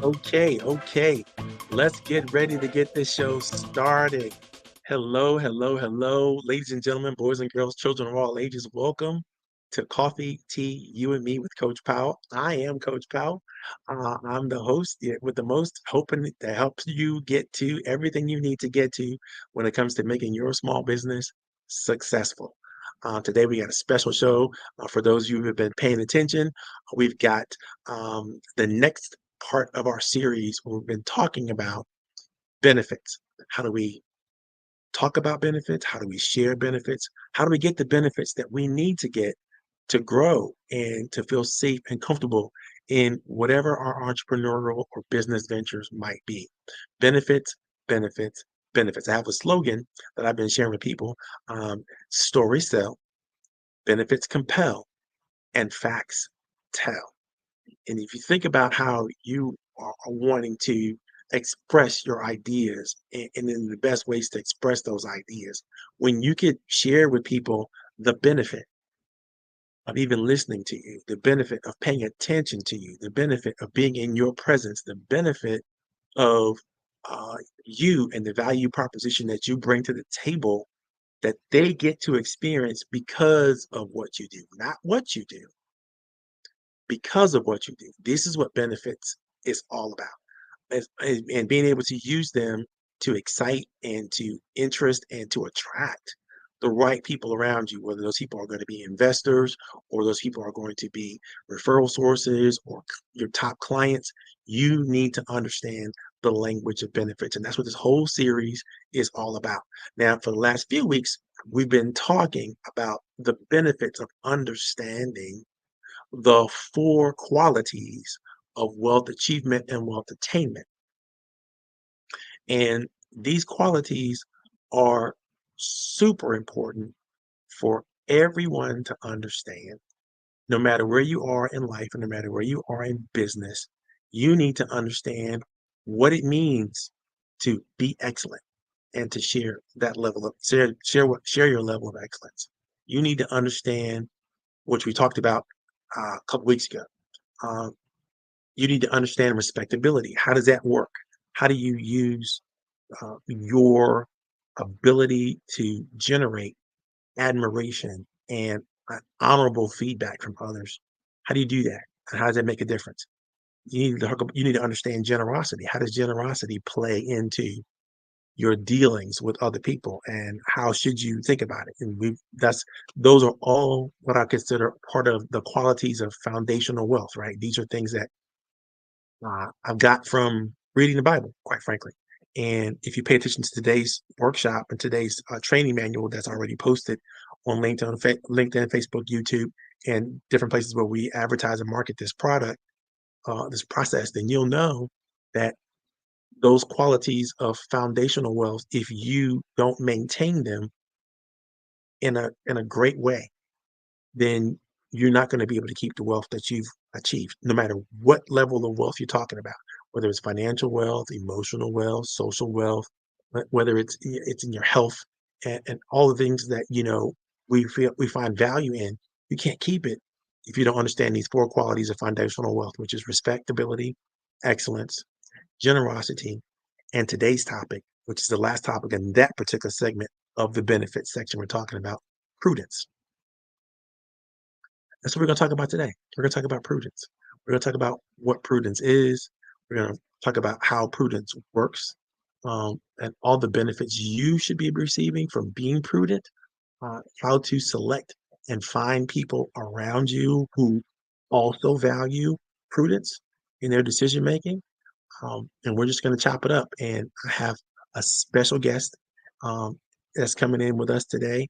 Okay. Let's get ready to get this show started. Hello, ladies and gentlemen, boys and girls, children of all ages. Welcome to Coffee, Tea, You and Me with Coach Powell. I am Coach Powell. I'm the host with the most, hoping to help you get to everything you need to get to when it comes to making your small business successful. Today, we got a special show for those of you who have been paying attention. We've got the next part of our series where we've been talking about benefits. How do we talk about benefits? How do we share benefits? How do we get the benefits that we need to get to grow and to feel safe and comfortable in whatever our entrepreneurial or business ventures might be? Benefits, benefits, benefits. I have a slogan that I've been sharing with people. Stories sell, benefits compel, and facts tell. And if you think about how you are wanting to express your ideas and in the best ways to express those ideas, when you could share with people the benefit of even listening to you, the benefit of paying attention to you, the benefit of being in your presence, the benefit of uh, you and the value proposition that you bring to the table that they get to experience because of what you do, not what you do, because of what you do. This is what benefits is all about. And being able to use them to excite and to interest and to attract the right people around you, whether those people are going to be investors or those people are going to be referral sources or your top clients. You need to understand the language of benefits. And that's what this whole series is all about. Now, for the last few weeks, we've been talking about the benefits of understanding the four qualities of wealth achievement and wealth attainment. And these qualities are super important for everyone to understand. No matter where you are in life and no matter where you are in business, you need to understand what it means to be excellent and to share that level of share your level of excellence. You need to understand, which we talked about a couple weeks ago. Uh, you need to understand respectability. How does that work? How do you use your ability to generate admiration and honorable feedback from others? How do you do that? And how does that make a difference? You need to understand generosity. How does generosity play into your dealings with other people, and how should you think about it? And we that's those are all what I consider part of the qualities of foundational wealth, right? These are things that I've got from reading the Bible, quite frankly. And if you pay attention to today's workshop and today's training manual that's already posted on LinkedIn, Facebook, YouTube, and different places where we advertise and market this product, this process, then you'll know that those qualities of foundational wealth, if you don't maintain them in a great way, then you're not going to be able to keep the wealth that you've achieved, no matter what level of wealth you're talking about, whether it's financial wealth, emotional wealth, social wealth, whether it's in your health and all the things that we find value in. You can't keep it if you don't understand these four qualities of foundational wealth, which is respectability, excellence, generosity, and today's topic, which is the last topic in that particular segment of the benefits section we're talking about, prudence. That's what we're going to talk about today. We're going to talk about prudence. We're going to talk about what prudence is. We're going to talk about how prudence works, and all the benefits you should be receiving from being prudent, how to select and find people around you who also value prudence in their decision making. And we're just going to chop it up. And I have a special guest that's coming in with us today.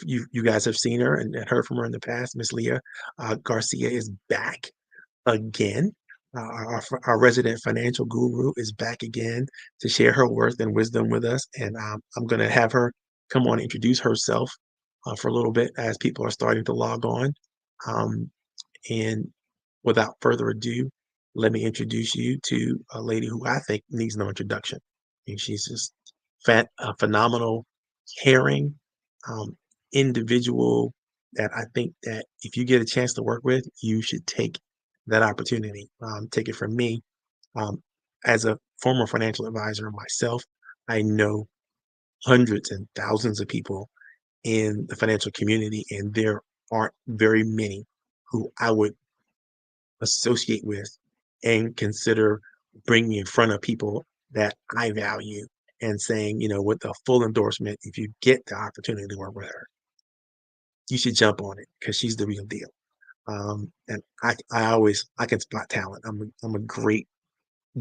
You guys have seen her and heard from her in the past. Miss Leah Garcia is back again. Our resident financial guru is back again to share her worth and wisdom with us. And I'm going to have her come on and introduce herself for a little bit as people are starting to log on. Um, and without further ado, let me introduce you to a lady who I think needs no introduction. And she's just a phenomenal, caring um, individual that I think that if you get a chance to work with, you should take that opportunity. Take it from me. Um, as a former financial advisor myself, I know hundreds and thousands of people in the financial community, and there aren't very many who I would associate with and consider bringing in front of people that I value and saying, with a full endorsement, if you get the opportunity to work with her, you should jump on it because she's the real deal. And I can spot talent. I'm a great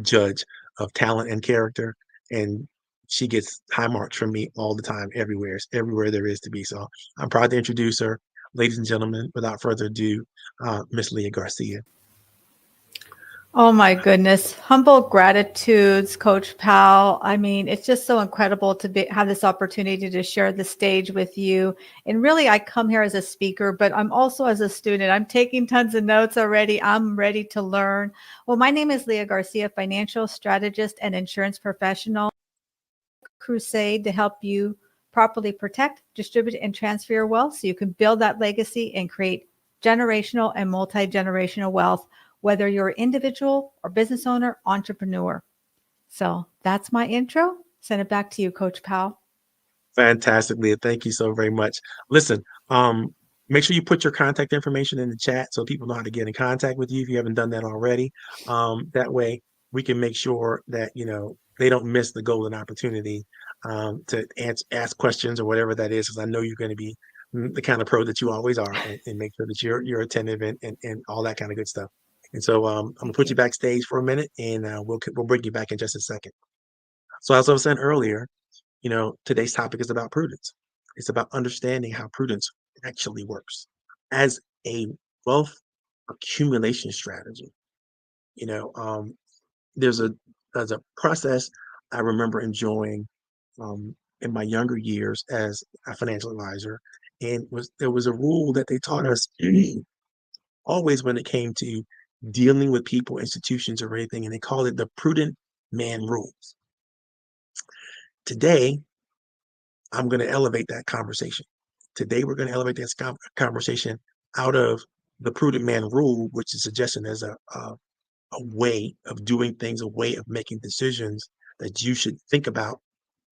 judge of talent and character, and she gets high marks from me all the time, everywhere there is to be. So I'm proud to introduce her, ladies and gentlemen. Without further ado, Miss Leah Garcia. Oh my goodness. Humble gratitudes, Coach Powell. I mean, it's just so incredible to have this opportunity to share the stage with you. And really, I come here as a speaker, but I'm also as a student. I'm taking tons of notes already. I'm ready to learn. Well, my name is Leah Garcia, financial strategist and insurance professional. Crusade to help you properly protect, distribute, and transfer your wealth so you can build that legacy and create generational and multi-generational wealth, whether you're an individual or business owner, entrepreneur. So that's my intro. Send it back to you, Coach Powell. Fantastic, Leah. Thank you so very much. Listen, make sure you put your contact information in the chat so people know how to get in contact with you if you haven't done that already. That way we can make sure that, they don't miss the golden opportunity to ask questions or whatever that is, because I know you're going to be the kind of pro that you always are, and make sure that you're attentive and all that kind of good stuff. And so I'm gonna Thank put you you. backstage for a minute, and we'll bring you back in just a second. So as I was saying earlier, today's topic is about prudence. It's about understanding how prudence actually works as a wealth accumulation strategy. You know, um, there's a process I remember enjoying in my younger years as a financial advisor, and there was a rule that they taught us always when it came to dealing with people, institutions, or anything, and they called it the prudent man rules. Today, I'm going to elevate that conversation. Today, we're going to elevate this conversation out of the prudent man rule, which is suggestion as a way of doing things, a way of making decisions that you should think about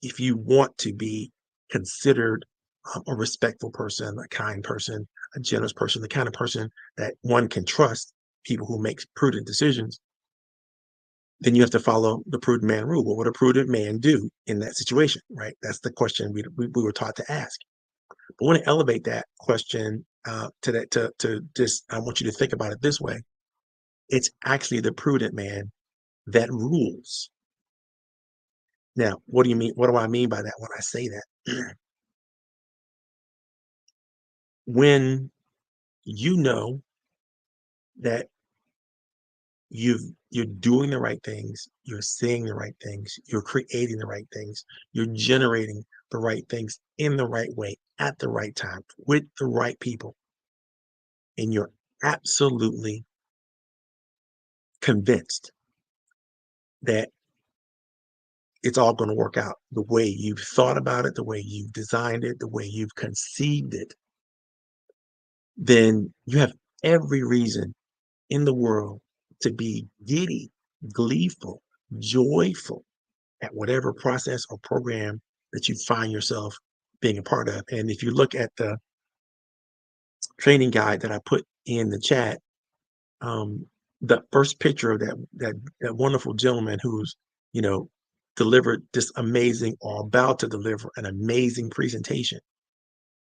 if you want to be considered a respectful person, a kind person, a generous person, the kind of person that one can trust, people who make prudent decisions. Then you have to follow the prudent man rule. What would a prudent man do in that situation, right? That's the question we were taught to ask. I want to elevate that question to that to just I want you to think about it this way. It's actually the prudent man that rules. Now, what do you mean? What do I mean by that when I say that? When you know that you're doing the right things, you're saying the right things, you're creating the right things, you're generating the right things in the right way at the right time with the right people, and you're absolutely convinced that it's all going to work out the way you've thought about it, the way you've designed it, the way you've conceived it, then you have every reason in the world to be giddy, gleeful, joyful at whatever process or program that you find yourself being a part of. And if you look at the training guide that I put in the chat, um, the first picture of that wonderful gentleman who's you know delivered this amazing or about to deliver an amazing presentation.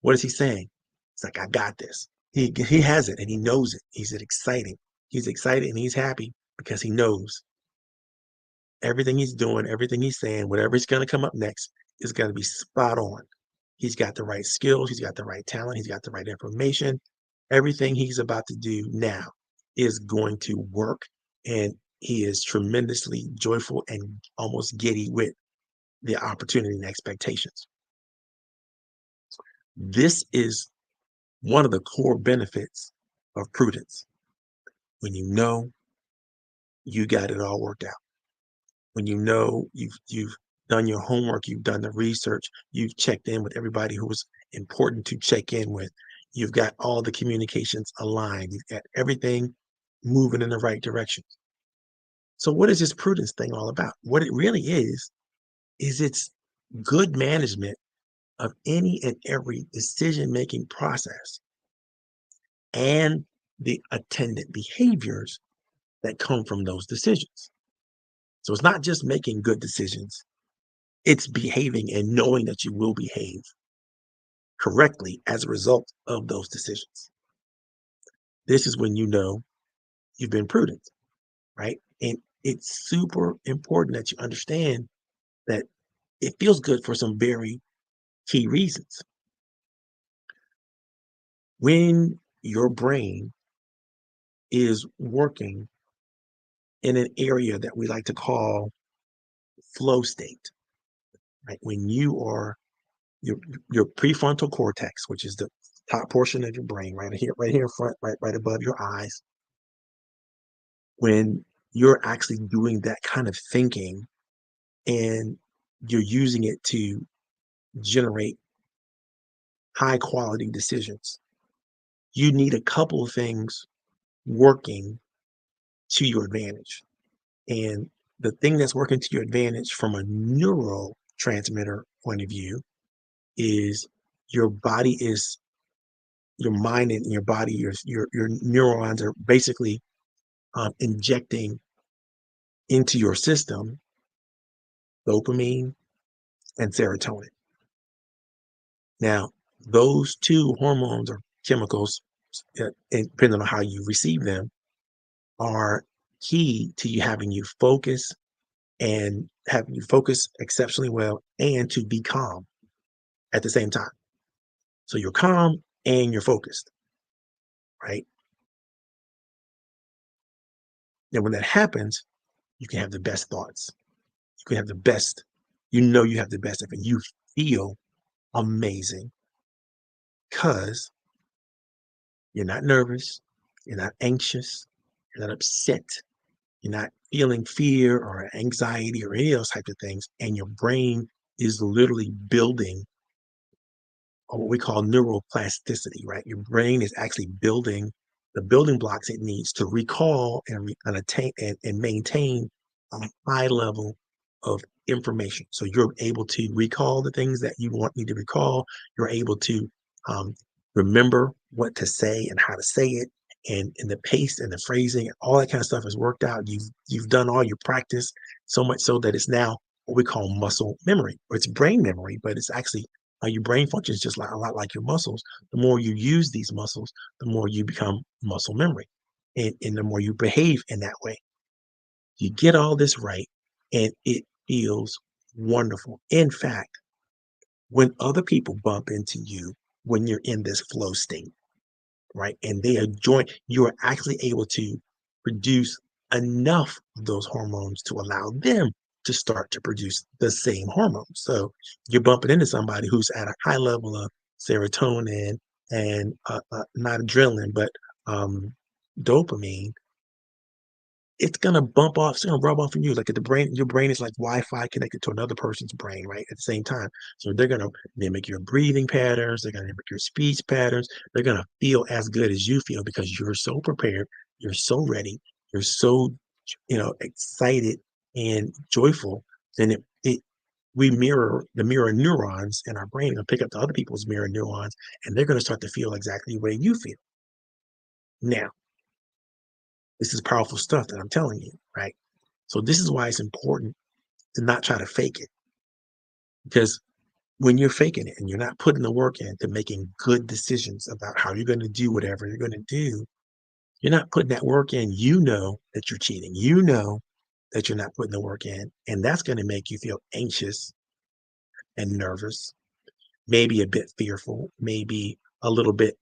What is he saying? It's like, I got this. He has it and he knows it. He's exciting. He's excited and he's happy because he knows everything he's doing, everything he's saying, whatever is going to come up next is going to be spot on. He's got the right skills, he's got the right talent, he's got the right information. Everything he's about to do now is going to work, and he is tremendously joyful and almost giddy with the opportunity and expectations. This is one of the core benefits of prudence. When you know you got it all worked out, when you know you've done your homework, you've done the research, you've checked in with everybody who was important to check in with, you've got all the communications aligned, you've got everything moving in the right direction. So what is this prudence thing all about? What it really is it's good management of any and every decision-making process and the attendant behaviors that come from those decisions. So it's not just making good decisions, it's behaving and knowing that you will behave correctly as a result of those decisions. This is when you know you've been prudent, right? And it's super important that you understand that it feels good for some very key reasons. When your brain is working in an area that we like to call flow state, right? When you are your your prefrontal cortex, which is the top portion of your brain, right here in front, right above your eyes, when you're actually doing that kind of thinking and you're using it to generate high quality decisions, you need a couple of things working to your advantage. And the thing that's working to your advantage from a neurotransmitter point of view is your body is your mind and your body, your neurons are basically injecting into your system dopamine and serotonin. Now, those two hormones or chemicals, depending on how you receive them, are key to you having you focus and having you focus exceptionally well and to be calm at the same time. So you're calm and you're focused, right? And when that happens, you can have the best thoughts. You can have the best, you have the best of it. You feel amazing because you're not nervous, you're not anxious, you're not upset, you're not feeling fear or anxiety or any of those types of things. And your brain is literally building or what we call neuroplasticity, right? Your brain is actually building the building blocks it needs to recall and attain and maintain a high level of information. So you're able to recall the things that you want me to recall. You're able to um, remember what to say and how to say it, and the pace and the phrasing and all that kind of stuff is worked out. You've done all your practice so much so that it's now what we call muscle memory, or it's brain memory, but it's actually your brain functions just like a lot like your muscles. The more you use these muscles, the more you become muscle memory, and the more you behave in that way. You get all this right, and it feels wonderful. In fact, when other people bump into you when you're in this flow state, right? And they are you are actually able to produce enough of those hormones to allow them to start to produce the same hormones. So you're bumping into somebody who's at a high level of serotonin and not adrenaline, but um, dopamine. It's gonna bump off, it's gonna rub off on you. Like the brain, your brain is like Wi-Fi connected to another person's brain, right? At the same time. So they're gonna mimic your breathing patterns, they're gonna mimic your speech patterns, they're gonna feel as good as you feel because you're so prepared, you're so ready, you're so excited and joyful. Then it we mirror the mirror neurons in our brain and pick up the other people's mirror neurons, and they're gonna start to feel exactly the way you feel. Now, this is powerful stuff that I'm telling you, right? So this is why it's important to not try to fake it, because when you're faking it and you're not putting the work into making good decisions about how you're going to do whatever you're going to do, you're not putting that work in. You know that you're cheating. You know that you're not putting the work in, and that's going to make you feel anxious and nervous, maybe a bit fearful, maybe a little bit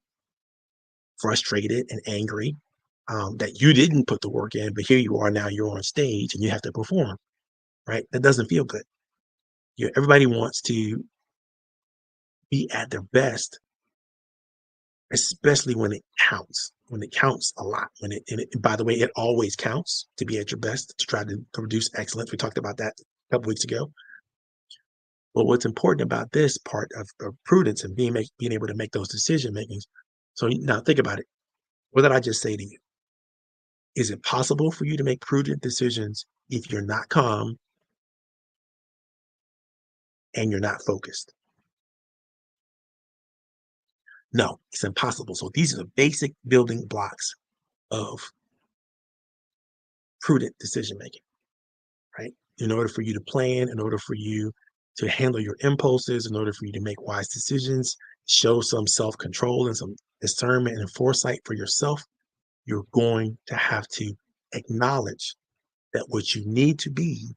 frustrated and angry that you didn't put the work in, but here you are now. You're on stage and you have to perform. Right? That doesn't feel good. Everybody wants to be at their best, especially when it counts a lot. By the way, it always counts to be at your best, to try to produce excellence. We talked about that a couple weeks ago. But what's important about this part of prudence and being able to make those decision makings. So now think about it. What did I just say to you? Is it possible for you to make prudent decisions if you're not calm and you're not focused? No, it's impossible. So these are the basic building blocks of prudent decision making, right? In order for you to plan, in order for you to handle your impulses, in order for you to make wise decisions, show some self control and some discernment and foresight for yourself, you're going to have to acknowledge that what you need to be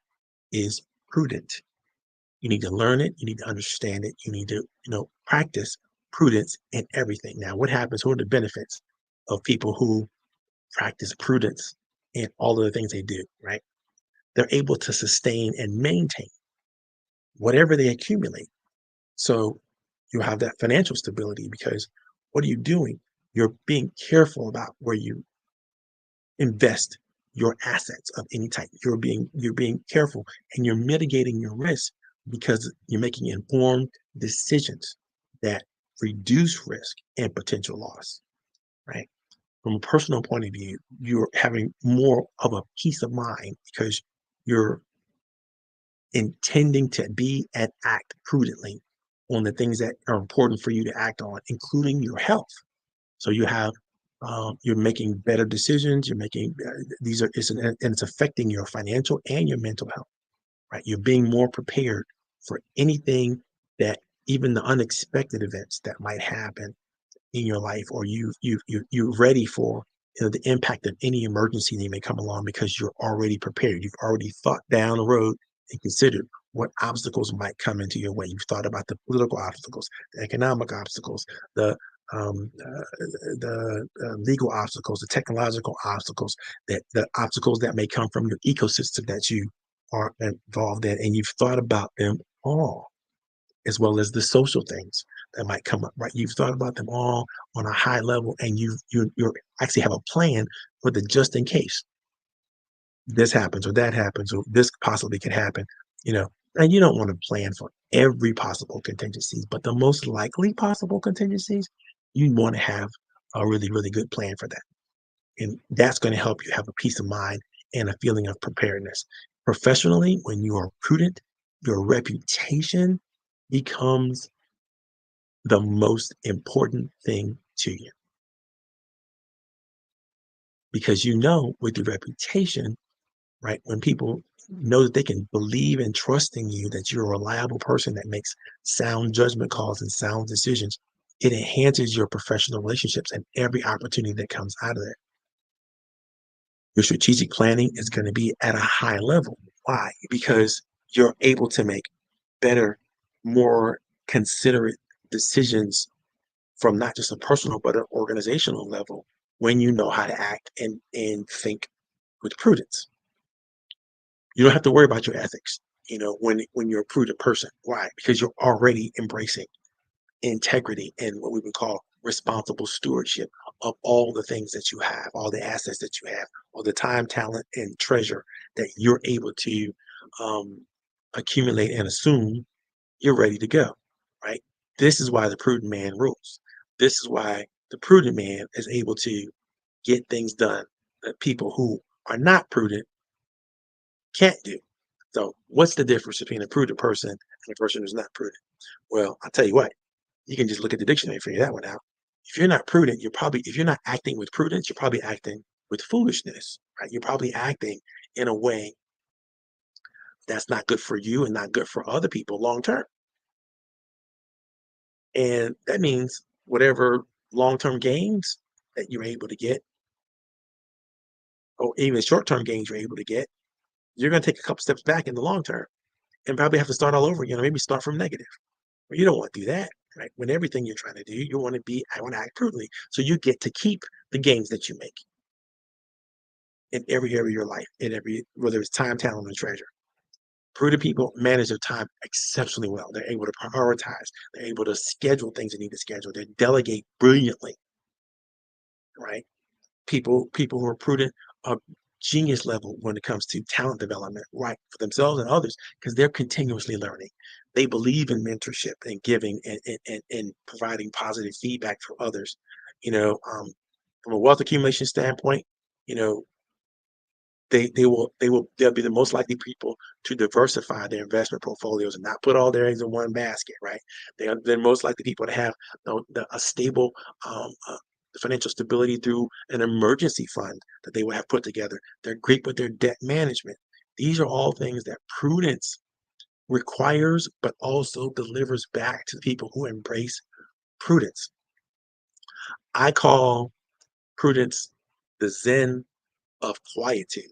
is prudent. You need to learn it, you need to understand it, you need to, practice prudence in everything. Now, what happens? What are the benefits of people who practice prudence in all of the things they do, right? They're able to sustain and maintain whatever they accumulate. So you have that financial stability because what are you doing? You're being careful about where you invest your assets of any type. You're being careful and you're mitigating your risk because you're making informed decisions that reduce risk and potential loss, right? From a personal point of view, you're having more of a peace of mind because you're intending to be and act prudently on the things that are important for you to act on, including your health. So you're making better decisions. You're making these are and it's affecting your financial and your mental health, right? You're being more prepared for anything that even the unexpected events that might happen in your life, or you're ready for the impact of any emergency that may come along because you're already prepared. You've already thought down the road and considered what obstacles might come into your way. You've thought about the political obstacles, the economic obstacles, um, uh, the legal obstacles, the technological obstacles, that the obstacles that may come from your ecosystem that you are involved in, and you've thought about them all, as well as the social things that might come up, right? You've thought about them all on a high level, and you actually have a plan for the just in case this happens or that happens or this possibly could happen, you know. And you don't want to plan for every possible contingencies, but the most likely possible contingencies, you want to have a really, really good plan for that. And that's going to help you have a peace of mind and a feeling of preparedness. Professionally, when you are prudent, your reputation becomes the most important thing to you because with your reputation, right? When people know that they can believe and trust in you, that you're a reliable person that makes sound judgment calls and sound decisions, it enhances your professional relationships and every opportunity that comes out of it. Your strategic planning is going to be at a high level. Why? Because you're able to make better, more considerate decisions from not just a personal but an organizational level when you know how to act and think with prudence. You don't have to worry about your ethics, when you're a prudent person. Why? Because you're already embracing integrity and what we would call responsible stewardship of all the things that you have, all the assets that you have, all the time, talent, and treasure that you're able to um, accumulate and assume. You're ready to go, right? This is why the prudent man rules. This is why the prudent man is able to get things done that people who are not prudent can't do. So, what's the difference between a prudent person and a person who's not prudent? Well, I'll tell you what, you can just look at the dictionary and figure that one out. If you're not prudent, if you're not acting with prudence, you're probably acting with foolishness, right? You're probably acting in a way that's not good for you and not good for other people long term. And that means whatever long term gains that you're able to get, or even short term gains you're able to get, you're going to take a couple steps back in the long term and probably have to start all over again, or maybe start from negative. Well, you don't want to do that, right? When everything you're trying to do, I want to act prudently. So you get to keep the gains that you make in every area of your life, whether it's time, talent, or treasure. Prudent people manage their time exceptionally well. They're able to prioritize. They're able to schedule things they need to schedule. They delegate brilliantly, right? People who are prudent are genius level when it comes to talent development, right, for themselves and others, because they're continuously learning. They believe in mentorship and giving and providing positive feedback for others. From a wealth accumulation standpoint, you know they'll be the most likely people to diversify their investment portfolios and not put all their eggs in one basket, right? They're most likely people to have a stable financial stability through an emergency fund that they will have put together. They're great with their debt management. These are all things that prudence requires, but also delivers back to the people who embrace prudence. I call prudence the Zen of quietude.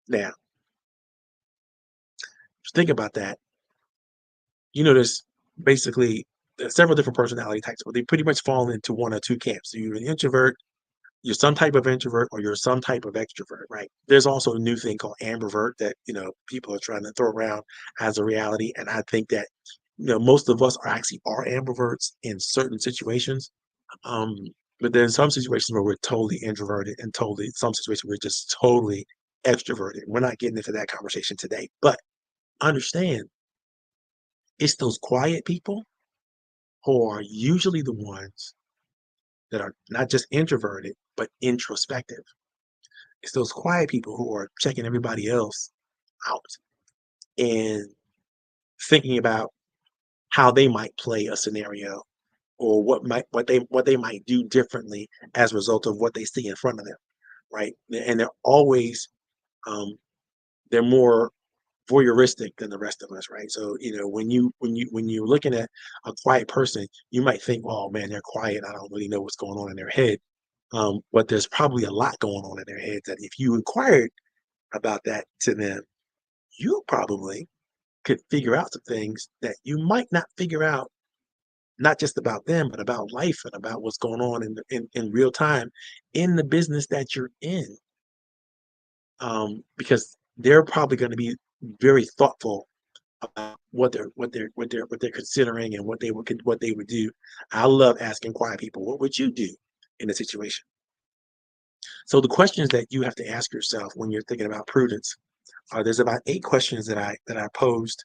Now, think about that. There's basically there's several different personality types, but they pretty much fall into one or two camps. So you're an introvert, you're some type of introvert, or you're some type of extrovert, right? There's also a new thing called ambivert that people are trying to throw around as a reality, and I think that most of us are ambiverts in certain situations. Um, but there's some situations where we're totally introverted and totally some situations we're just totally extroverted. We're not getting into that conversation today, but understand it's those quiet people who are usually the ones that are not just introverted, but introspective. It's those quiet people who are checking everybody else out and thinking about how they might play a scenario or what they might do differently as a result of what they see in front of them, right? And they're always um, they're more voyeuristic than the rest of us, right? So when you're looking at a quiet person, you might think, "Oh man, they're quiet. I don't really know what's going on in their head." But there's probably a lot going on in their heads that if you inquired about that to them, you probably could figure out some things that you might not figure out, not just about them, but about life and about what's going on in real time in the business that you're in. Because they're probably going to be very thoughtful about what they're considering and what they would do. I love asking quiet people, what would you do in a situation? So the questions that you have to ask yourself when you're thinking about prudence there's about 8 questions that I posed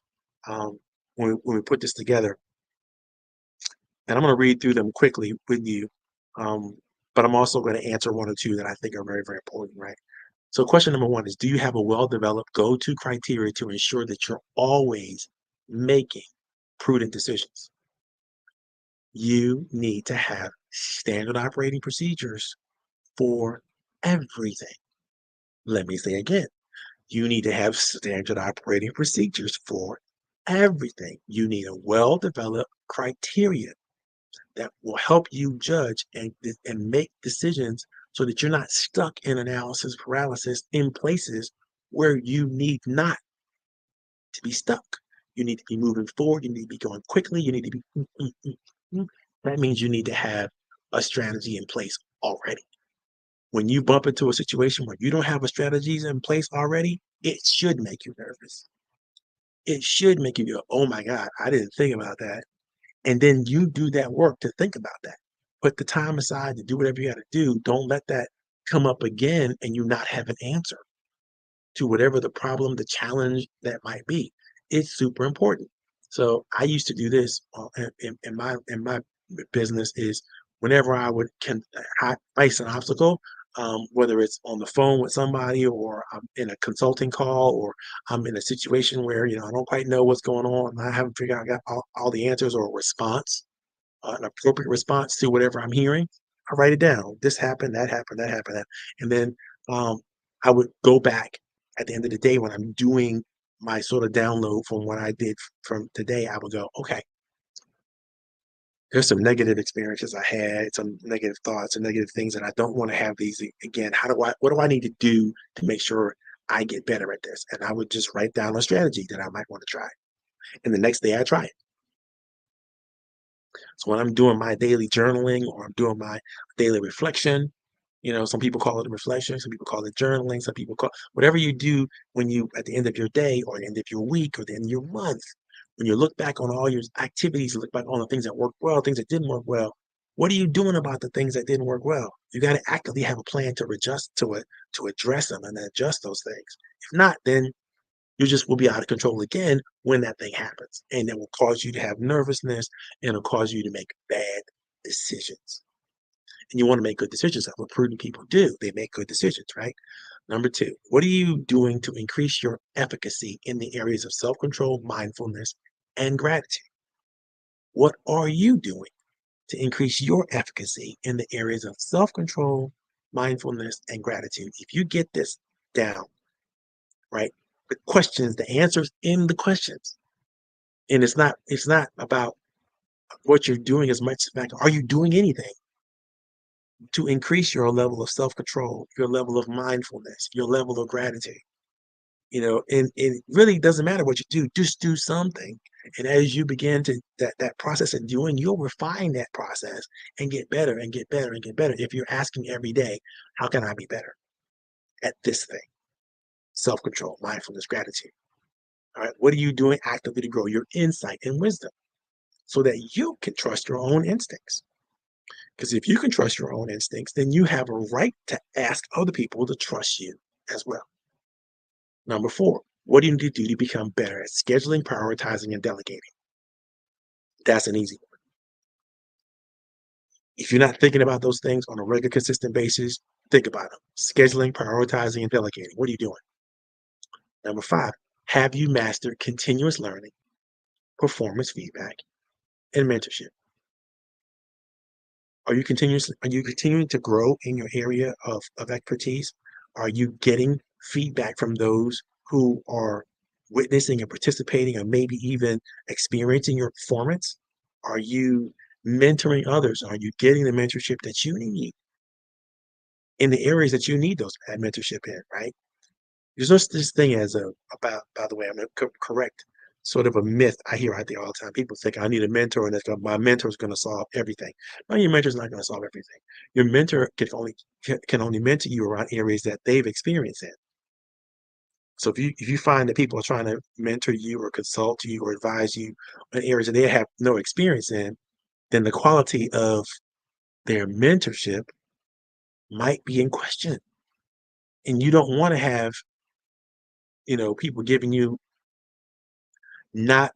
when we put this together, and I'm going to read through them quickly with you. Um, but I'm also going to answer one or two that I think are very, very important, right? So, question number one is: do you have a well developed go to criteria to ensure that you're always making prudent decisions? You need to have standard operating procedures for everything. Let me say again, you need to have standard operating procedures for everything. You need a well developed criteria that will help you judge and make decisions so that you're not stuck in analysis paralysis in places where you need not to be stuck. You need to be moving forward. You need to be going quickly. You need to be. Mm. That means you need to have a strategy in place already. When you bump into a situation where you don't have a strategies in place already, it should make you nervous. It should make you go, oh my God, I didn't think about that. And then you do that work to think about that. Put the time aside to do whatever you got to do. Don't let that come up again and you not have an answer to whatever the problem, the challenge that might be. It's super important. So I used to do this in my business is whenever I would face an obstacle, whether it's on the phone with somebody or I'm in a consulting call or I'm in a situation where I don't quite know what's going on. I haven't figured out I got all the answers or a response an appropriate response to whatever I'm hearing, I write it down. This happened, that happened, that happened, that, and then um, I would go back at the end of the day when I'm doing my sort of download from what I did from today. I would go, okay, there's some negative experiences I had, some negative thoughts and negative things, and I don't want to have these again. What do I need to do to make sure I get better at this? And I would just write down a strategy that I might want to try. And the next day I try it. So when I'm doing my daily journaling or I'm doing my daily reflection, some people call it reflection, some people call it journaling, some people call whatever you do when you at the end of your day or the end of your week or the end of your month, when you look back on all your activities, you look back on the things that worked well, things that didn't work well. What are you doing about the things that didn't work well? You got to actively have a plan to adjust to it, to address them and adjust those things. If not, then you just will be out of control again when that thing happens. And it will cause you to have nervousness and it'll cause you to make bad decisions. And you want to make good decisions. That's what prudent people do. They make good decisions, right? Number two, what are you doing to increase your efficacy in the areas of self control, mindfulness, and gratitude? What are you doing to increase your efficacy in the areas of self control, mindfulness, and gratitude? If you get this down, right? The questions, the answers in the questions. And it's not about what you're doing as much as the fact, are you doing anything to increase your level of self-control, your level of mindfulness, your level of gratitude? And it really doesn't matter what you do, just do something. And as you begin to that process of doing, you'll refine that process and get better and get better and get better. If you're asking every day, how can I be better at this thing? Self-control, mindfulness, gratitude. All right. What are you doing actively to grow your insight and wisdom so that you can trust your own instincts? Because if you can trust your own instincts, then you have a right to ask other people to trust you as well. Number four, what do you need to do to become better at scheduling, prioritizing, and delegating? That's an easy one. If you're not thinking about those things on a regular, consistent basis, think about them. Scheduling, prioritizing, and delegating. What are you doing? Number five, have you mastered continuous learning, performance feedback, and mentorship? Are you continuing to grow in your area of expertise? Are you getting feedback from those who are witnessing and participating or maybe even experiencing your performance? Are you mentoring others? Are you getting the mentorship that you need in the areas that you need that mentorship in, right? There's no such thing as about, by the way, I'm going to correct sort of a myth I hear out there all the time. People think I need a mentor and my mentor is going to solve everything. No, your mentor is not going to solve everything. Your mentor can only mentor you around areas that they've experienced in. So if you find that people are trying to mentor you or consult you or advise you on areas that they have no experience in, then the quality of their mentorship might be in question. And you don't want to have, people giving you not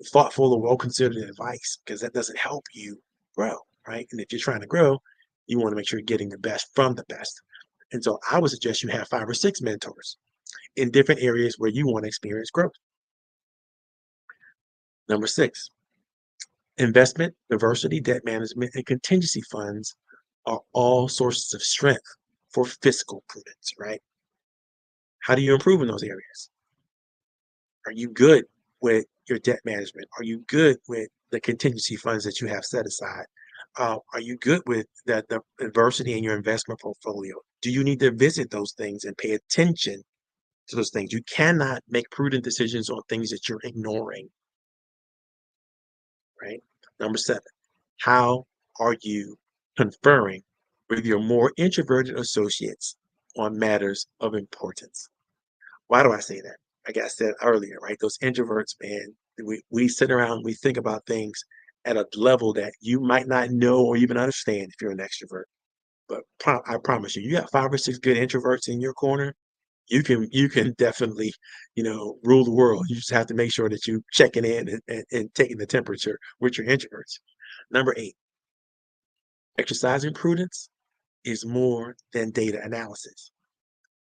thoughtful or well-considered advice because that doesn't help you grow, right? And if you're trying to grow, you want to make sure you're getting the best from the best. And so I would suggest you have 5 or 6 mentors in different areas where you want to experience growth. Number 6, investment, diversity, debt management, and contingency funds are all sources of strength for fiscal prudence, right? How do you improve in those areas? Are you good with your debt management? Are you good with the contingency funds that you have set aside? Are you good with the diversity in your investment portfolio? Do you need to visit those things and pay attention to those things? You cannot make prudent decisions on things that you're ignoring, right? Number 7, how are you conferring with your more introverted associates on matters of importance? Why do I say that? Like I said earlier, right? Those introverts, man, we sit around, we think about things at a level that you might not know or even understand if you're an extrovert. But I promise you, you got 5 or 6 good introverts in your corner, you can definitely, rule the world. You just have to make sure that you checking in and taking the temperature with your introverts. Number 8, exercising prudence is more than data analysis.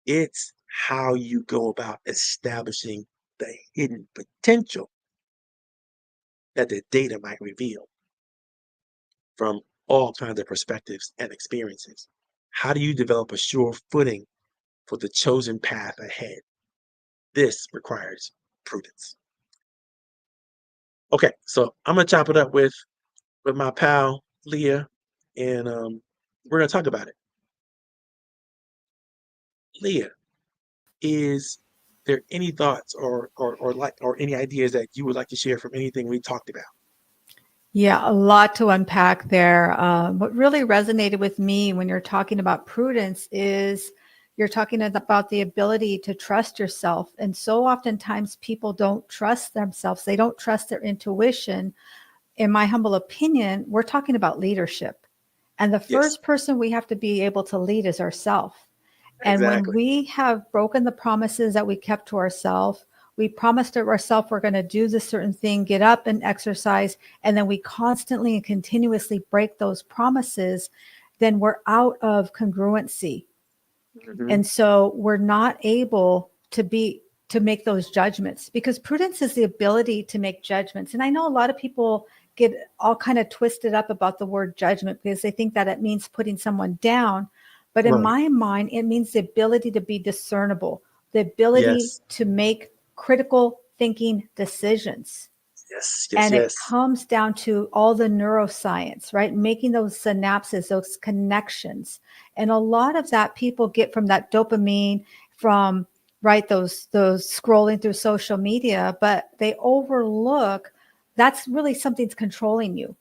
It's how you go about establishing the hidden potential that the data might reveal from all kinds of perspectives and experiences. How do you develop a sure footing for the chosen path ahead? This requires prudence. Okay, so I'm gonna chop it up with my pal Leah, and we're gonna talk about it. Leah, is there any thoughts or any ideas that you would like to share from anything we talked about? Yeah, a lot to unpack there. What really resonated with me when you're talking about prudence is you're talking about the ability to trust yourself. And so oftentimes people don't trust themselves, they don't trust their intuition. In my humble opinion, we're talking about leadership. And the Yes, first person we have to be able to lead is ourselves. And when exactly. we have broken the promises that we kept to ourselves, we promised to ourselves we're going to do this certain thing, get up and exercise, and then we constantly and continuously break those promises, then we're out of congruency. Mhm. And so we're not able to make those judgments, because prudence is the ability to make judgments. And I know a lot of people get all kind of twisted up about the word judgment because they think that it means putting someone down. But in Right. my mind, it means the ability to be discernible, the ability Yes. to make critical thinking decisions. Yes. Yes. And it Yes. comes down to all the neuroscience, right? Making those synapses, those connections. And a lot of that people get from that dopamine, from, right, those scrolling through social media, but they overlook that's really something's controlling you.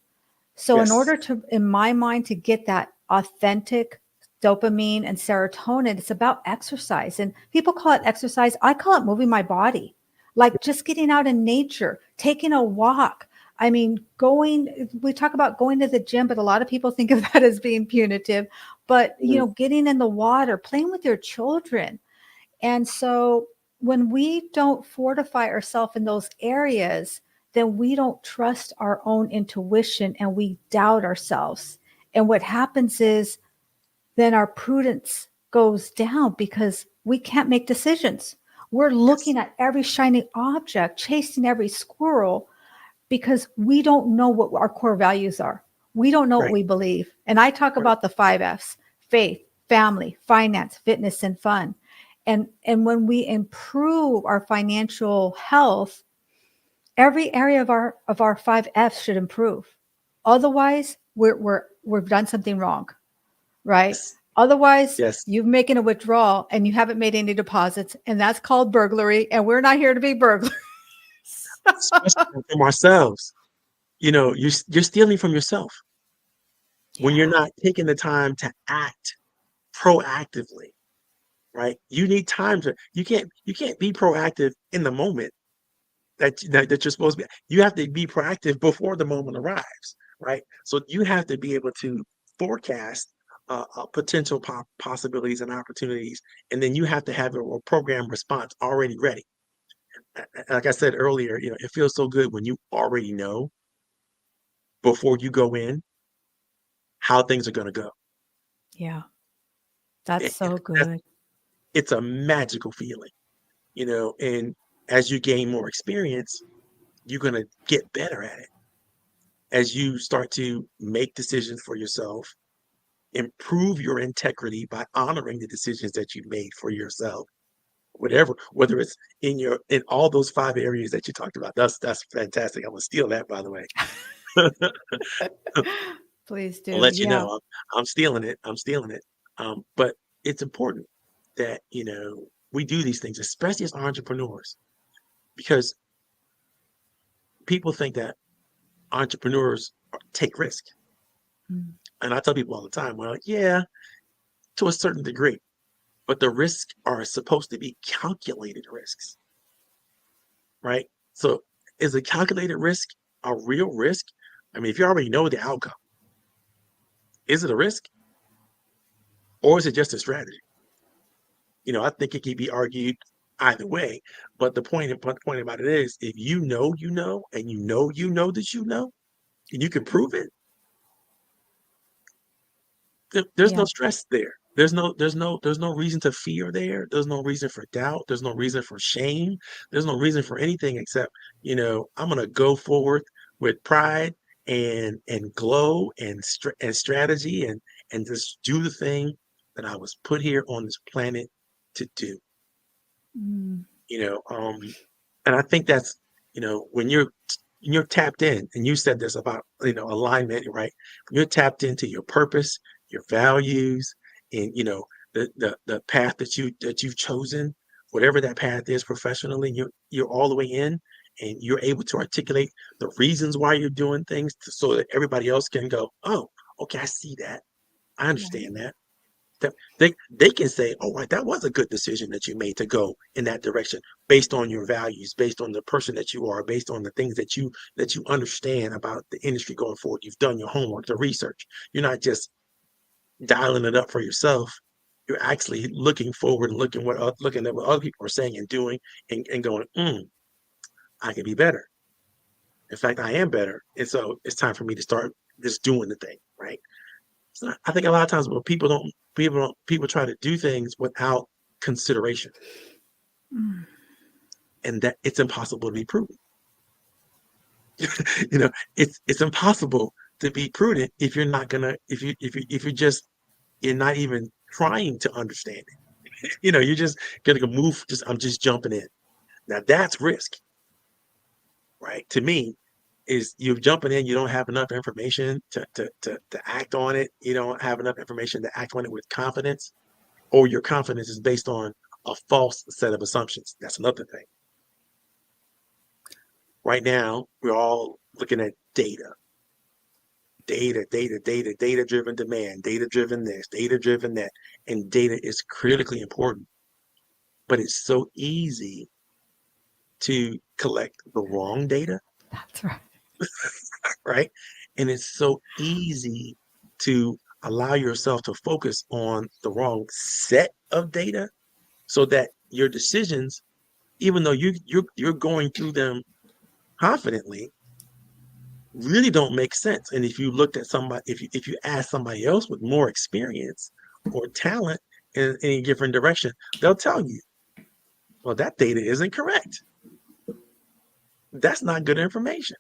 So in Yes. order to, in my mind, to get that authentic dopamine and serotonin, it's about exercise. And people call it exercise. I call it moving my body, like just getting out in nature, taking a walk. I mean, we talk about going to the gym, but a lot of people think of that as being punitive. But, Mhm. getting in the water, playing with your children. And so when we don't fortify ourselves in those areas, then we don't trust our own intuition and we doubt ourselves. And what happens is then our prudence goes down because we can't make decisions. We're Yes. looking at every shiny object, chasing every squirrel, because we don't know what our core values are. We don't know what Right. we believe. And I talk Right. about the 5 F's: faith, family, finance, fitness, and fun. And when we improve our financial health, every area of our 5 F's should improve. Otherwise, we've done something wrong, right? Yes. Otherwise, Yes. you're making a withdrawal and you haven't made any deposits, and that's called burglary. And we're not here to be burglars. Especially from ourselves. You're stealing from yourself when you're Yeah. not taking the time to act proactively, right? You need time to. You can't be proactive in the moment that you're supposed to be. You have to be proactive before the moment arrives, right? So you have to be able to forecast potential possibilities and opportunities, and then you have to have a program response already ready. Like I said earlier, it feels so good when you already know before you go in how things are going to go. Yeah. That's And so good. it's a magical feeling, and as you gain more experience, you're going to get better at it. As you start to make decisions for yourself, improve your integrity by honoring the decisions that you made for yourself, whether it's in all those 5 areas that you talked about. That's fantastic. I'm gonna steal that, by the way. Please I'll do. let you Yeah. know. I'm stealing it. I'm stealing it. But it's important that we do these things, especially as entrepreneurs, because people think that entrepreneurs take risk. Mm. And I tell people all the time, well, yeah, to a certain degree, but the risks are supposed to be calculated risks, right? So is a calculated risk a real risk? I mean, if you already know the outcome, is it a risk or is it just a strategy? I think it can be argued either way. But the point about it is, if you know, and you know that and you can prove it, there's no Yeah. stress there. There's no reason to fear there. There's no reason for doubt. There's no reason for shame. There's no reason for anything except, I'm gonna go forward with pride and glow and strategy and just do the thing that I was put here on this planet to do. Mm. You know, and I think that's, when you're tapped in, and you said this about, alignment, right? When you're tapped into your purpose, your values, and the path that you've chosen, whatever that path is professionally, you're all the way in, and you're able to articulate the reasons why you're doing things so that everybody else can go, oh, okay, I see that. I Right. understand that. They can say, "Oh, right, that was a good decision that you made to go in that direction based on your values, based on the person that you are, based on the things that you understand about the industry going forward. You've done your homework, the research. You're not just dialing it up for yourself. You're actually looking forward and looking at what other people are saying and doing, and going, I can be better. In fact, I am better, and so it's time for me to start just doing the thing, right? So I think a lot of times when people try to do things without consideration, Mm. and that it's impossible to be prudent. It's impossible to be prudent if you're not gonna if you're not even trying to understand it. You're just gonna move. Just I'm just jumping in. Now that's risk, right? To me, is you're jumping in. You don't have enough information to act on it. You don't have enough information to act on it with confidence, or your confidence is based on a false set of assumptions. That's another thing. Right now, we're all looking at data driven demand, data driven this, data driven that. And data is critically important, but it's so easy to collect the wrong data, That's right. right? And it's so easy to allow yourself to focus on the wrong set of data so that your decisions, even though you're going through them confidently, really don't make sense. And if you looked at somebody, if you ask somebody else with more experience or talent in any different direction, they'll tell you, well, that data isn't correct. That's not good information.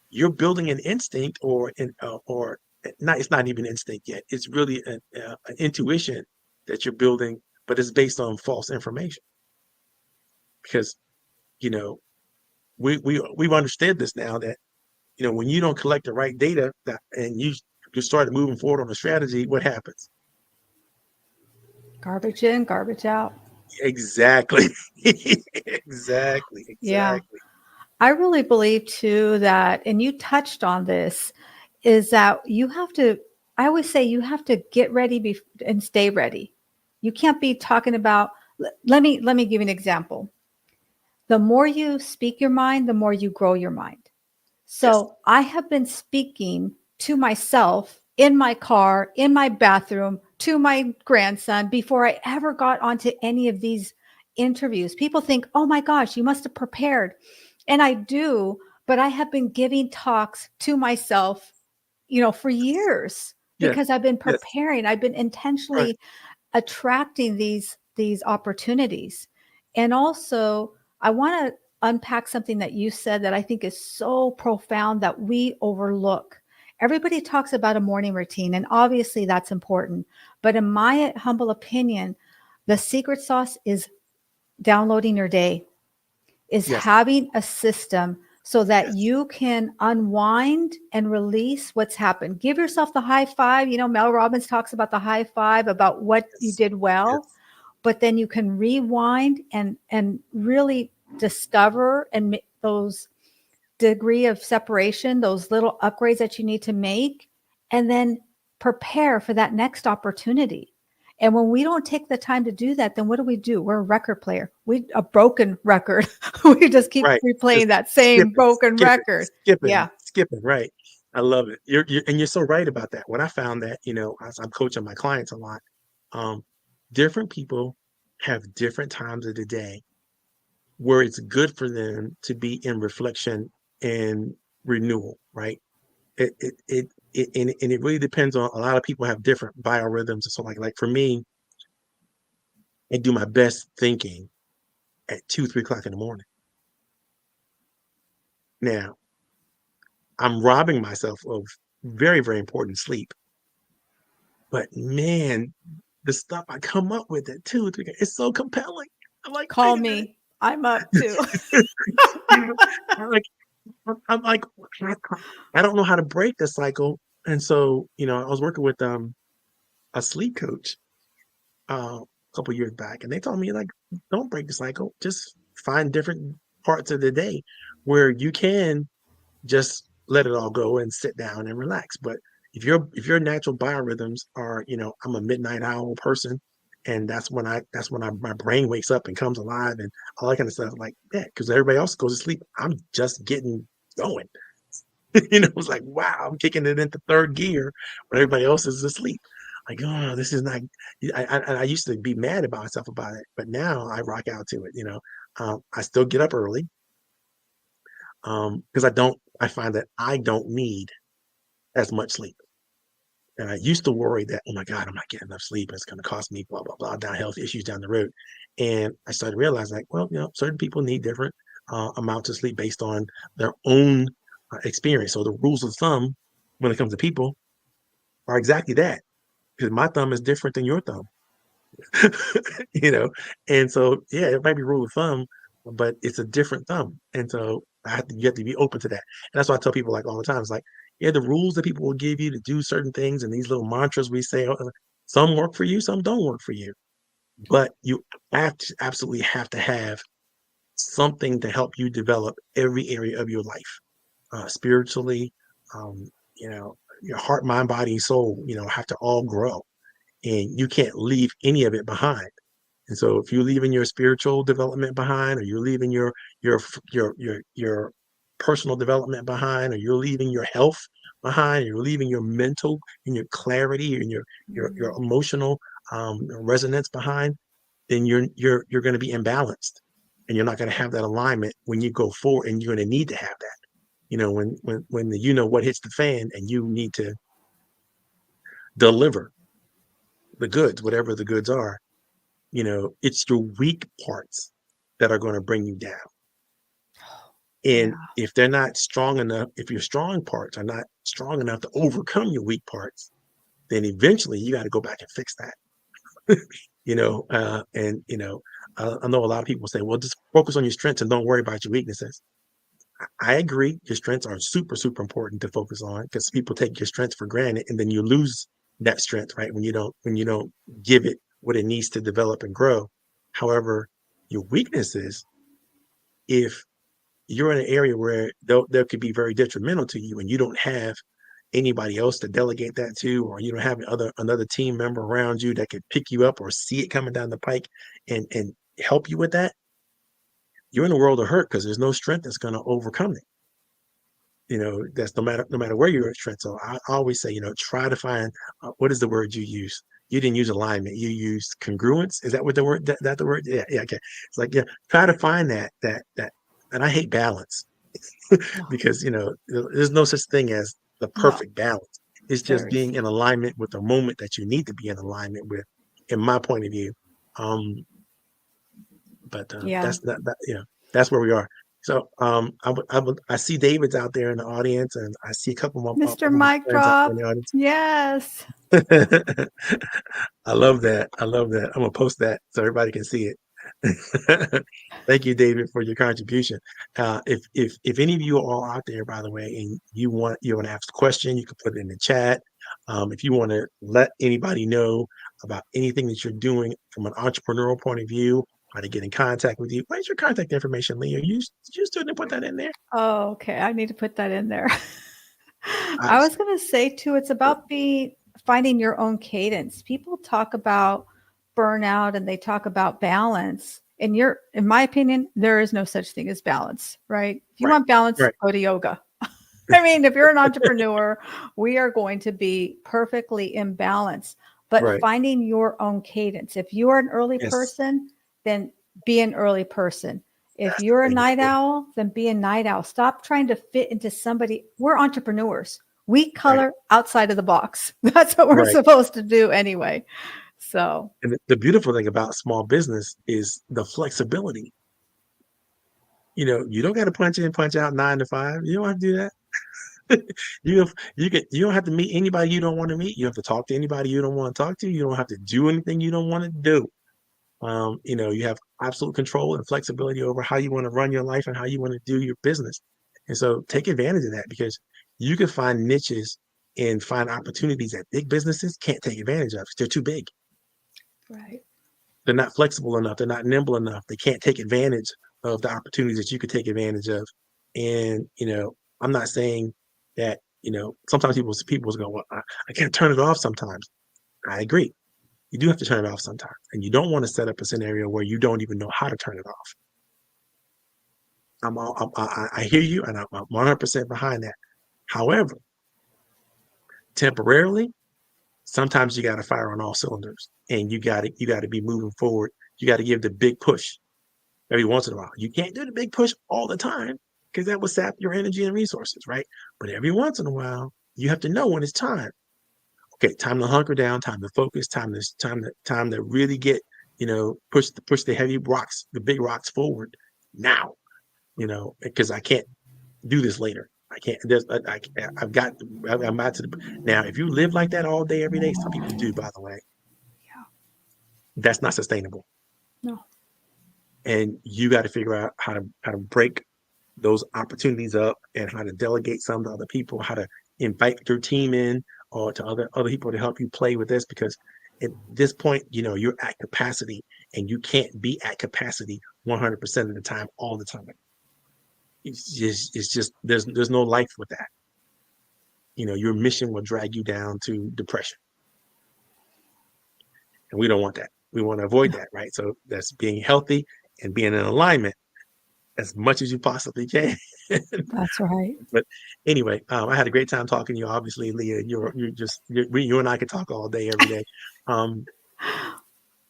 You're building an instinct or not. It's not even instinct yet. It's really an intuition that you're building, but it's based on false information because you know we've understood this now that when you don't collect the right data and you start moving forward on a strategy, what happens? Garbage in, garbage out. Exactly. Exactly. Yeah. Exactly. I really believe too that, and you touched on this, is that you have to, I always say you have to get ready and stay ready. You can't be talking about, let me give you an example. The more you speak your mind, the more you grow your mind. Yes. So I have been speaking to myself in my car, in my bathroom, to my grandson before I ever got onto any of these interviews. People think, oh my gosh, you must have prepared. And I do, but I have been giving talks to myself, for years Yes. because I've been Yes. preparing. I've been Right. intentionally attracting these opportunities. And also, I want to unpack something that you said that I think is so profound that we overlook. Everybody talks about a morning routine, and obviously that's important. But in my humble opinion, the secret sauce is downloading your day, is Yes. having a system so that Yes. you can unwind and release what's happened. Give yourself the high five. Mel Robbins talks about the high five, about what you Yes. did well, Yes. but then you can rewind and really discover and make those degree of separation, those little upgrades that you need to make, and then prepare for that next opportunity. And when we don't take the time to do that, then what do? We're a record player. We a broken record. We just keep Right. replaying Just that same skipping, broken skipping, record. skipping, Yeah. skipping. Right. I love it. And you're so right about that. When I found that, as I'm coaching my clients a lot, um, different people have different times of the day where it's good for them to be in reflection and renewal, right? And it really depends on, a lot of people have different biorhythms. So like for me, I do my best thinking at 2, 3 o'clock in the morning. Now I'm robbing myself of very, very important sleep. But man, the stuff I come up with at 2, 3, it's so compelling. I'm like, Call wait a minute. me. I'm up too. You know, I'm like, I'm like, I don't know how to break the cycle. And so, I was working with a sleep coach a couple years back, and they told me, like, don't break the cycle. Just find different parts of the day where you can just let it all go and sit down and relax. But if your natural biorhythms are, I'm a midnight owl person, and that's when my brain wakes up and comes alive and all that kind of stuff. Like, yeah, because everybody else goes to sleep, I'm just getting going. It's like, wow, I'm kicking it into third gear when everybody else is asleep. Like, oh, this is not. I used to be mad about myself about it, but now I rock out to it. I still get up early because I find that I don't need as much sleep. And I used to worry that, oh my God, I'm not getting enough sleep. It's going to cost me blah, blah, blah, down health issues down the road. And I started realizing like, well, certain people need different amounts of sleep based on their own experience. So the rules of thumb when it comes to people are exactly that. Because my thumb is different than your thumb. you know, and so yeah, it might be rule of thumb, but it's a different thumb, and so you have to be open to that. And that's why I tell people like all the time. It's like, yeah, the rules that people will give you to do certain things, and these little mantras we say, some work for you, some don't work for you, but you absolutely have to have something to help you develop every area of your life, spiritually, um, your heart, mind, body, soul, have to all grow, and you can't leave any of it behind. And so if you're leaving your spiritual development behind, or you're leaving your your personal development behind, or you're leaving your health behind, or you're leaving your mental and your clarity and your Mm. emotional resonance behind, then you're going to be imbalanced, and you're not going to have that alignment when you go forward, and you're going to need to have that. When what hits the fan, and you need to deliver the goods, whatever the goods are. It's your weak parts that are going to bring you down. And Yeah. if they're not strong enough, if your strong parts are not strong enough to overcome your weak parts, then eventually you got to go back and fix that. I know a lot of people say, well, just focus on your strengths and don't worry about your weaknesses. I agree. Your strengths are super, super important to focus on, because people take your strengths for granted, and then you lose that strength, right? When you don't give it what it needs to develop and grow. However, your weaknesses, if you're in an area where they could be very detrimental to you, and you don't have anybody else to delegate that to, or you don't have another team member around you that could pick you up or see it coming down the pike and help you with that, you're in a world of hurt, because there's no strength that's going to overcome it. That's no matter where you're at. So I always say, try to find, what is the word you use? You didn't use alignment, you used congruence. Is that what the word, that the word? Yeah, yeah, okay. It's like, yeah, try to find that. And I hate balance, Oh, because there's no such thing as the no, perfect balance. It's just there is being in not. alignment with the moment that you need to be in alignment with, in my point of view. um but Yeah. that's where we are. So I see David's out there in the audience, and I see a couple Mr. of my Mic friends out there in Drop. the audience. Yes. I love that. I love that. I'm gonna post that so everybody can see it. Thank you, David, for your contribution. If any of you are all out there, by the way, and you want to ask a question, you can put it in the chat. If you want to let anybody know about anything that you're doing from an entrepreneurial point of view, how to get in contact with you, where's your contact information, Leah? You still didn't put that in there? Oh, okay. I need to put that in there. I, I was going to say too, it's about finding your own cadence. People talk about burnout and they talk about balance. And in my opinion, there is no such thing as balance, right? If you right, want balance, right, go to yoga. I mean, if you're an entrepreneur, we are going to be perfectly in balance. But right. finding your own cadence. If you are an early Yes, person, then be an early person. If that's the you're a thing right night there. owl, then be a night owl. Stop trying to fit into somebody. We're entrepreneurs. We Right, color outside of the box. That's what we're right. supposed to do anyway. So, And the beautiful thing about small business is the flexibility. You don't got to punch in, punch out 9 to 5. You don't have to do that. You don't have to meet anybody you don't want to meet. You have to talk to anybody you don't want to talk to. You don't have to do anything you don't want to do. You have absolute control and flexibility over how you want to run your life and how you want to do your business. And so take advantage of that, because you can find niches and find opportunities that big businesses can't take advantage of. They're too big. right. They're not flexible enough. They're not nimble enough. They can't take advantage of the opportunities that you could take advantage of. And I'm not saying that sometimes people go, well, I can't turn it off sometimes. I agree. You do have to turn it off sometimes, and you don't want to set up a scenario where you don't even know how to turn it off. I hear you, and I'm 100% behind that. However, temporarily, sometimes you got to fire on all cylinders, and you got to be moving forward. You got to give the big push every once in a while. You can't do the big push all the time, because that will sap your energy and resources, right? But every once in a while, you have to know when it's time. okay, time to hunker down, time to focus, time to really get, push the heavy rocks, the big rocks forward now, because I can't do this later. I can't. I've got. I'm out to the. Now, if you live like that all day, every day, some people do. By the way, Yeah. that's not sustainable, No. and you got to figure out how to break those opportunities up and how to delegate some to other people, how to invite your team in or to other people to help you play with this because at this point, you're at capacity and you can't be at capacity 100% of the time all the time. It's just there's no life with that. Your mission will drag you down to depression. And we don't want that. We want to avoid No. that, right? So that's being healthy and being in alignment as much as you possibly can. That's right. But anyway, I had a great time talking to you. Obviously, Leah, you and I could talk all day, every day. Um,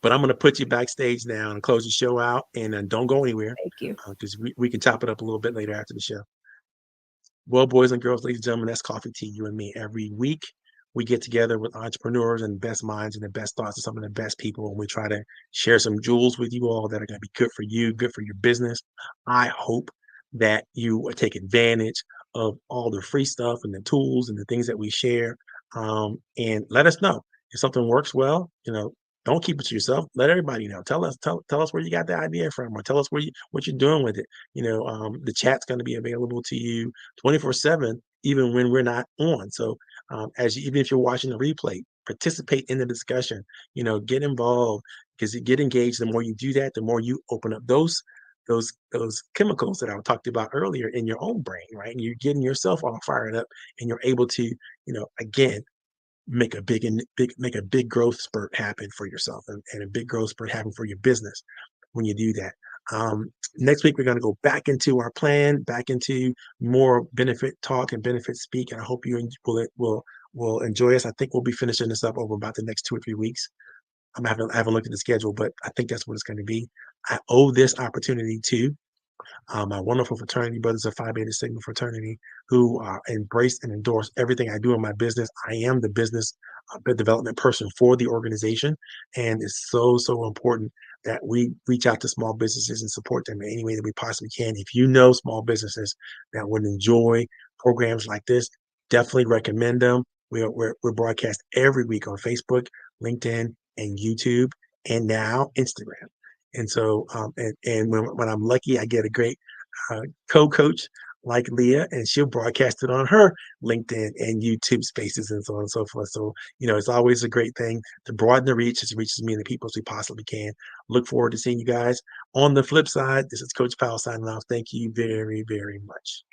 but I'm going to put you backstage now and close the show out, and don't go anywhere Thank you. because we can chop it up a little bit later after the show. Well, boys and girls, ladies and gentlemen, that's Coffee Tea, you and me. Every week, we get together with entrepreneurs and best minds and the best thoughts of some of the best people, and we try to share some jewels with you all that are going to be good for you, good for your business. I hope that you will take advantage of all the free stuff and the tools and the things that we share. And let us know if something works well. Don't keep it to yourself. Let everybody know. Tell us where you got the idea from, or tell us what you're doing with it. The chat's going to be available to you 24/7, even when we're not on. So, even if you're watching the replay, participate in the discussion. Get involved because you get engaged. The more you do that, the more you open up those chemicals that I talked about earlier in your own brain, right? And you're getting yourself all fired up, and you're able to, again, make a big growth spurt happen for yourself and a big growth spurt happen for your business when you do that. Next week, we're going to go back into our plan, back into more benefit talk and benefit speak. And I hope you will enjoy us. I think we'll be finishing this up over about the next 2 or 3 weeks. I haven't looked at the schedule, but I think that's what it's going to be. I owe this opportunity to my wonderful fraternity brothers of Phi Beta Sigma fraternity who embrace and endorse everything I do in my business. I am the business development person for the organization, and it's so important that we reach out to small businesses and support them in any way that we possibly can. If you know small businesses that would enjoy programs like this, definitely recommend them. We're broadcast every week on Facebook, LinkedIn, and YouTube, and now Instagram. And so, and when I'm lucky, I get a great co-coach like Leah, and she'll broadcast it on her LinkedIn and YouTube spaces and so on and so forth. So, it's always a great thing to broaden the reach as it reaches me and the people as we possibly can. Look forward to seeing you guys on the flip side. This is Coach Powell signing off. Thank you very, very much.